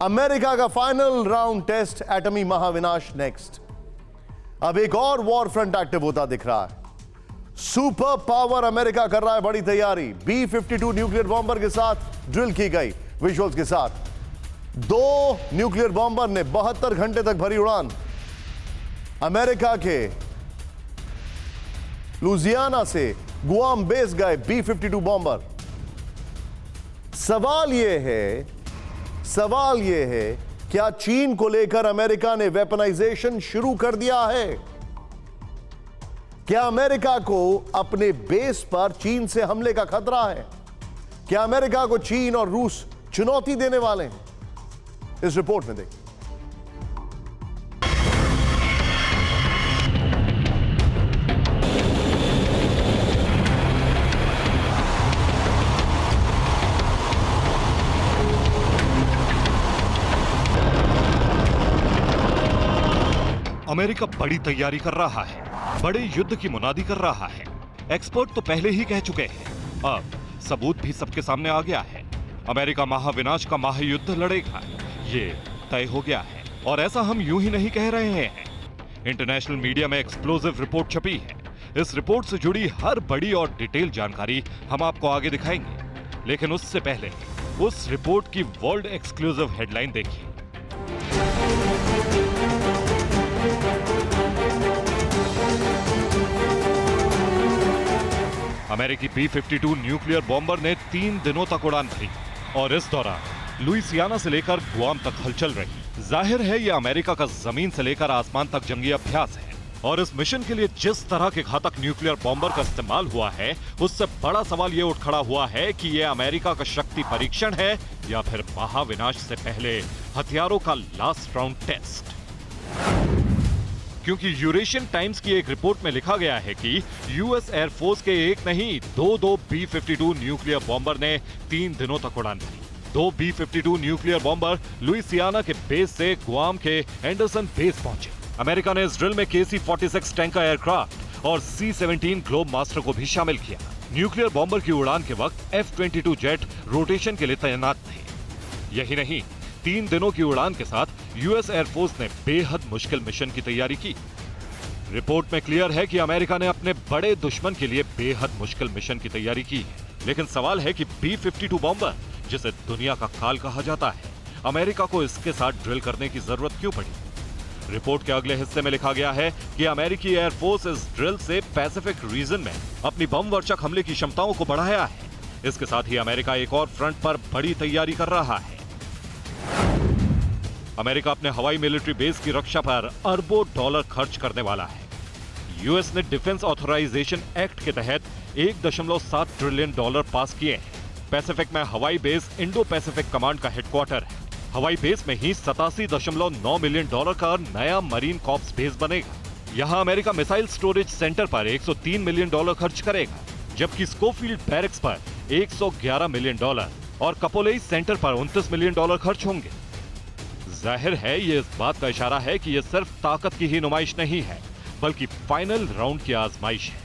America का final round test, एटमी महाविनाश next. अब एक और वॉर फ्रंट एक्टिव होता दिख रहा है। सुपर पावर अमेरिका कर रहा है बड़ी तैयारी। B-52 न्यूक्लियर बॉम्बर के साथ ड्रिल की गई विजुअल्स के साथ। 2 न्यूक्लियर बॉम्बर ने 72 घंटे तक भरी उड़ान। अमेरिका के लुजियाना से गुआम बेस गए B-52 बॉम्बर। सवाल यह है क्या चीन को लेकर अमेरिका ने वेपनाइजेशन शुरू कर दिया है? क्या अमेरिका को अपने बेस पर चीन से हमले का खतरा है? क्या अमेरिका को चीन और रूस चुनौती देने वाले हैं? इस रिपोर्ट में देखिए। अमेरिका बड़ी तैयारी कर रहा है, बड़े युद्ध की मुनादी कर रहा है। एक्सपर्ट तो पहले ही कह चुके हैं, अब सबूत भी सबके सामने आ गया है। अमेरिका महाविनाश का महायुद्ध लड़ेगा, ये तय हो गया है। और ऐसा हम यूं ही नहीं कह रहे हैं। इंटरनेशनल मीडिया में एक्सप्लोसिव रिपोर्ट छपी है। इस रिपोर्ट से जुड़ी हर बड़ी और डिटेल जानकारी हम आपको आगे दिखाएंगे, लेकिन उससे पहले उस रिपोर्ट की वर्ल्ड एक्सक्लूसिव हेडलाइन देखिए। अमेरिकी B-52 न्यूक्लियर बॉम्बर ने 3 दिनों तक उड़ान भरी और इस दौरान लुइसियाना से लेकर गुआम तक हलचल रही। जाहिर है यह अमेरिका का जमीन से लेकर आसमान तक जंगी अभ्यास है और इस मिशन के लिए जिस तरह के घातक न्यूक्लियर बॉम्बर का इस्तेमाल हुआ है, उससे बड़ा सवाल यह उठ खड़ा हुआ है कि यह अमेरिका का शक्ति परीक्षण है या फिर महाविनाश से पहले हथियारों का लास्ट राउंड टेस्ट। क्योंकि यूरेशियन टाइम्स की एक रिपोर्ट में लिखा गया है कि यूएस एयरफोर्स के एक नहीं 2 B-52 न्यूक्लियर बॉम्बर ने 3 दिनों तक उड़ान भरी। 2 B-52 न्यूक्लियर बॉम्बर लुइसियाना के बेस से गुआम के एंडरसन बेस पहुंचे। अमेरिका ने इस ड्रिल में KC-46 टैंकर एयरक्राफ्ट और C-17 ग्लोब मास्टर को भी शामिल किया। न्यूक्लियर बॉम्बर की उड़ान के वक्त F-22 जेट रोटेशन के लिए तैनात थे। यही नहीं, 3 दिनों की उड़ान के साथ यूएस एयरफोर्स ने बेहद मुश्किल मिशन की तैयारी की। रिपोर्ट में क्लियर है कि अमेरिका ने अपने बड़े दुश्मन के लिए बेहद मुश्किल मिशन की तैयारी की है। लेकिन सवाल है कि B-52 बॉम्बर, जिसे दुनिया का काल कहा जाता है, अमेरिका को इसके साथ ड्रिल करने की जरूरत क्यों पड़ी? रिपोर्ट के अगले हिस्से में लिखा गया है कि अमेरिकी एयरफोर्स इस ड्रिल से पैसिफिक रीजन में अपनी बम वर्षक हमले की क्षमताओं को बढ़ाया है। इसके साथ ही अमेरिका एक और फ्रंट पर बड़ी तैयारी कर रहा है। अमेरिका अपने हवाई मिलिट्री बेस की रक्षा पर अरबों डॉलर खर्च करने वाला है। यूएस ने डिफेंस ऑथराइजेशन एक्ट के तहत $1.7 ट्रिलियन पास किए हैं। पैसिफिक में हवाई बेस इंडो पैसिफिक कमांड का हेडक्वार्टर है। हवाई बेस में ही $87.9 मिलियन का नया मरीन कॉर्प्स बेस बनेगा। यहां अमेरिका मिसाइल स्टोरेज सेंटर पर $103 मिलियन खर्च करेगा, जबकि स्कोफील्ड बैरक्स पर $111 मिलियन और कपोलेई सेंटर पर $29 मिलियन खर्च होंगे। जाहिर है ये इस बात का इशारा है कि यह सिर्फ ताकत की ही नुमाइश नहीं है, बल्कि फाइनल राउंड की आजमाइश है।